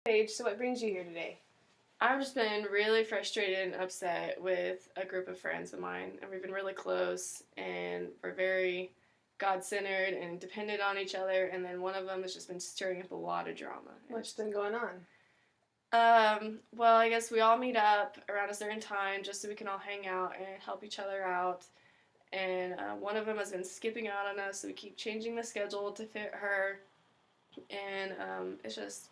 Paige, so what brings you here today? I've just been really frustrated and upset with a group of friends of mine, and we've been really close, and we're very God centered and dependent on each other. And then one of them has just been stirring up a lot of drama. What's been going on? Well, I guess we all meet up around a certain time just so we can all hang out and help each other out. And one of them has been skipping out on us, so we keep changing the schedule to fit her. And it's just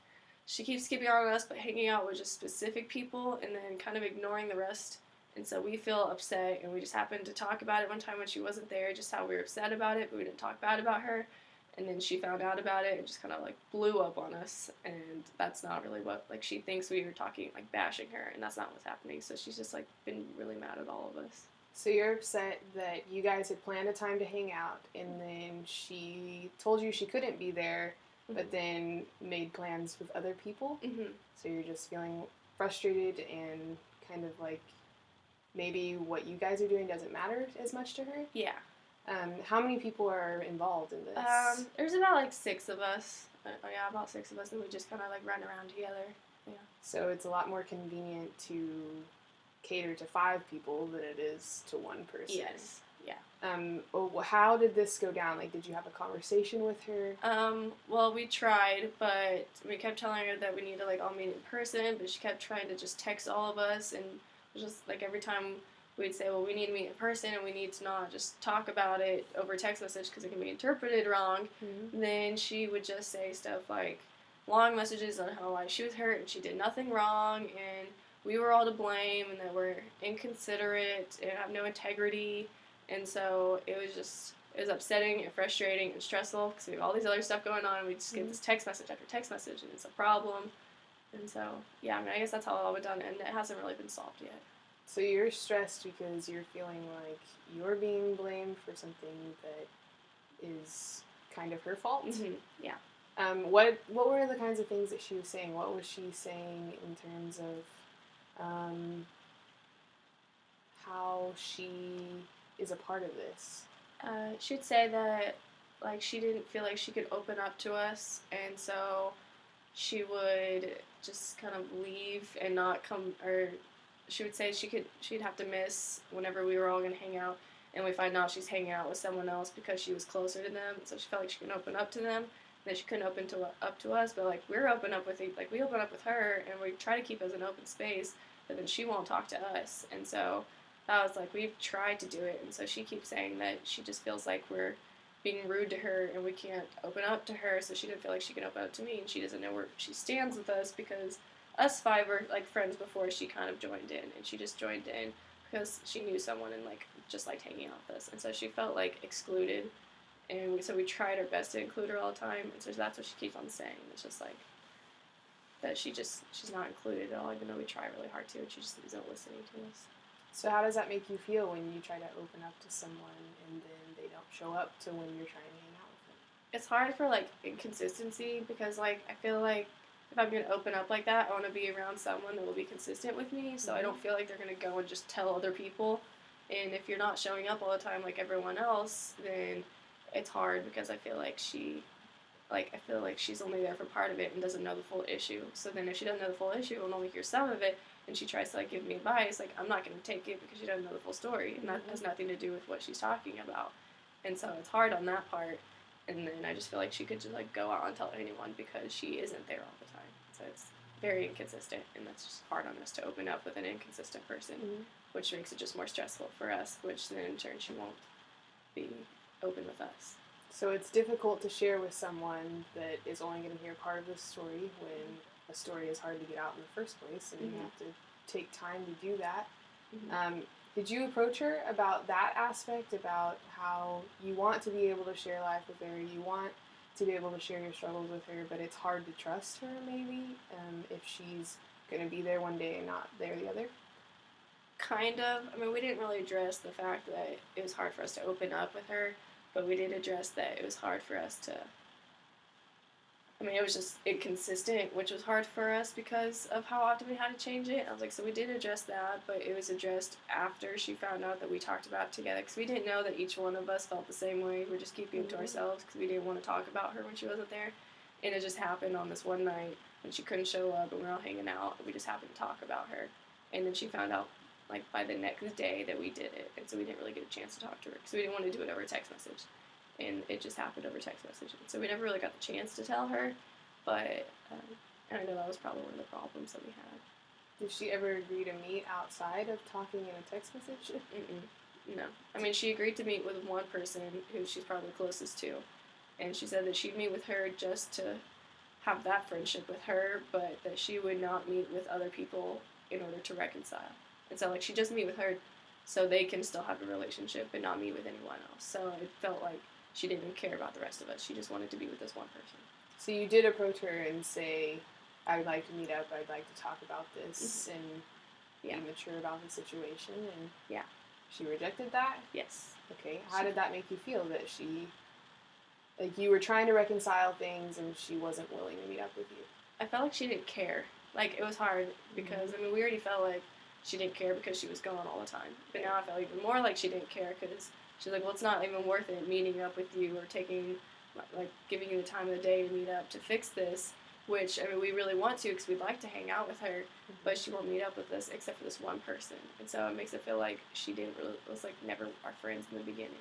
she keeps skipping out on us but hanging out with just specific people and then kind of ignoring the rest. And so we feel upset, and we just happened to talk about it one time when she wasn't there, just how we were upset about it, but we didn't talk bad about her. And then she found out about it and just kind of like blew up on us, and that's not really what, like, she thinks we were talking, like, bashing her, and that's not what's happening. So she's just like been really mad at all of us. So you're upset that you guys had planned a time to hang out, and then she told you she couldn't be there, but then made plans with other people. Mm-hmm. So you're just feeling frustrated and kind of like maybe what you guys are doing doesn't matter as much to her. Yeah. How many people are involved in this? There's about like six of us. Yeah, about six of us, and we just kind of like run around together. Yeah. So it's a lot more convenient to cater to 5 people than it is to one person. Yes. Yeah. How did this go down? Like, did you have a conversation with her? Well, we tried, but we kept telling her that we need to like all meet in person, but she kept trying to just text all of us, and just like every time we'd say, well, we need to meet in person, and we need to not just talk about it over text message because it can be interpreted wrong. Mm-hmm. Then she would just say stuff like long messages on how she was hurt and she did nothing wrong, and we were all to blame, and that we're inconsiderate and have no integrity. And so it was upsetting and frustrating and stressful because we have all these other stuff going on, and we just get this text message after text message, and it's a problem. And so, yeah, I mean, I guess that's how it all went down, and it hasn't really been solved yet. So you're stressed because you're feeling like you're being blamed for something that is kind of her fault? Mm-hmm. Yeah. What were the kinds of things that she was saying? What was she saying in terms of how she is a part of this? She'd say that, like, she didn't feel like she could open up to us, and so she would just kind of leave and not come, or she would say she'd have to miss whenever we were all going to hang out, and we find out she's hanging out with someone else because she was closer to them, so she felt like she couldn't open up to them, and then she couldn't up to us, but, like, we're open up with, like, we open up with her, and we try to keep it as an open space, but then she won't talk to us, and so that was like, we've tried to do it, and so she keeps saying that she just feels like we're being rude to her and we can't open up to her, so she didn't feel like she can open up to me, and she doesn't know where she stands with us because us 5 were like friends before she kind of joined in, and she just joined in because she knew someone and like just liked hanging out with us, and so she felt like excluded, and so we tried our best to include her all the time, and so that's what she keeps on saying. It's just like that she's not included at all, even though we try really hard to, and she just isn't listening to us. So how does that make you feel when you try to open up to someone and then they don't show up to when you're trying to hang out with them? It's hard for, like, inconsistency because, like, I feel like if I'm going to open up like that, I want to be around someone that will be consistent with me, so I don't feel like they're going to go and just tell other people. And if you're not showing up all the time like everyone else, then it's hard because I feel like she's only there for part of it and doesn't know the full issue. So then if she doesn't know the full issue and only hear some of it, and she tries to, like, give me advice, like, I'm not going to take it because she doesn't know the full story, and that has nothing to do with what she's talking about. And so it's hard on that part, and then I just feel like she could just, like, go out and tell anyone because she isn't there all the time. So it's very inconsistent, and that's just hard on us to open up with an inconsistent person, which makes it just more stressful for us, which then in turn she won't be open with us. So it's difficult to share with someone that is only going to hear part of the story when a story is hard to get out in the first place, and you have to take time to do that. Did you approach her about that aspect, about how you want to be able to share life with her, you want to be able to share your struggles with her, but it's hard to trust her, maybe, if she's going to be there one day and not there the other? Kind of. I mean, we didn't really address the fact that it was hard for us to open up with her, but we did address that it was hard for us to, I mean, it was just inconsistent, which was hard for us because of how often we had to change it. I was like, so we did address that, but it was addressed after she found out that we talked about it together, because we didn't know that each one of us felt the same way. We were just keeping it to ourselves because we didn't want to talk about her when she wasn't there. And it just happened on this one night when she couldn't show up and we were all hanging out. And we just happened to talk about her. And then she found out, like, by the next day that we did it. And so we didn't really get a chance to talk to her because we didn't want to do it over text message. And it just happened over text message. And so we never really got the chance to tell her. But I know that was probably one of the problems that we had. Did she ever agree to meet outside of talking in a text message? No. I mean, she agreed to meet with one person who she's probably closest to. And she said that she'd meet with her just to have that friendship with her, but that she would not meet with other people in order to reconcile. And so, like, she just meet with her so they can still have a relationship and not meet with anyone else. So it felt like she didn't care about the rest of us. She just wanted to be with this one person. So you did approach her and say, I would like to meet up, I'd like to talk about this, and be mature about the situation, and she rejected that? Yes. Okay, how did that make you feel that she, like, you were trying to reconcile things and she wasn't willing to meet up with you? I felt like she didn't care. Like, it was hard because, I mean, we already felt like she didn't care because she was gone all the time. But now I felt even more like she didn't care because she's like, well, it's not even worth it meeting up with you or taking, like, giving you the time of the day to meet up to fix this, which, I mean, we really want to because we'd like to hang out with her, but she won't meet up with us except for this one person. And so it makes it feel like she didn't really, was, like, never our friends in the beginning.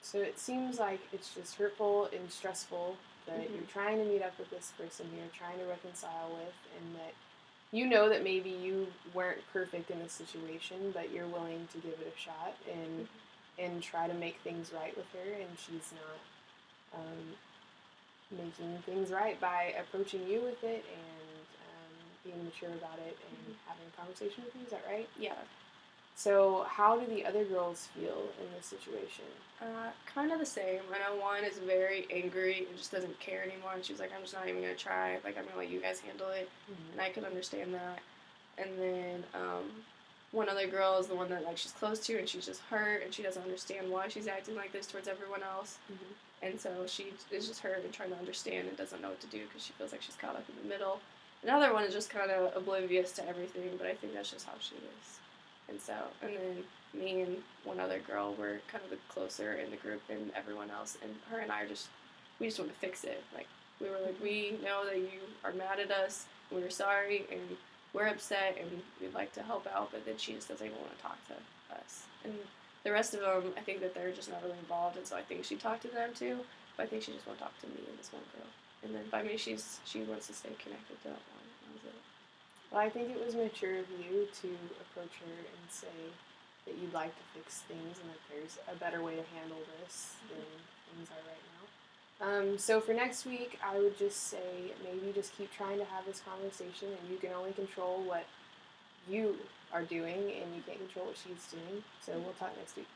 So it seems like it's just hurtful and stressful that you're trying to meet up with this person you're trying to reconcile with, and that you know that maybe you weren't perfect in this situation, but you're willing to give it a shot and try to make things right with her, and she's not making things right by approaching you with it and being mature about it and having a conversation with you. Is that right? Yeah. So how do the other girls feel in this situation? Kind of the same. I know one is very angry and just doesn't care anymore, and she's like, I'm just not even going to try. Like, I'm going to let you guys handle it. And I could understand that. And then one other girl is the one that, like, she's close to, and she's just hurt, and she doesn't understand why she's acting like this towards everyone else. And so she is just hurt and trying to understand and doesn't know what to do because she feels like she's caught up in the middle. Another one is just kind of oblivious to everything, but I think that's just how she is. And so, and then me and one other girl were kind of the closer in the group than everyone else, and her and I we just want to fix it. Like, we were like, we know that you are mad at us, and we're sorry, and we're upset, and we'd like to help out, but then she just doesn't even want to talk to us. And the rest of them, I think that they're just not really involved, and so I think she talked to them too, but I think she just won't talk to me and this one girl. And then by me, she wants to stay connected to that one. That was it. Well, I think it was mature of you to approach her and say that you'd like to fix things and that there's a better way to handle this than things are right now. So for next week, I would just say maybe just keep trying to have this conversation, and you can only control what you are doing and you can't control what she's doing. So we'll talk next week.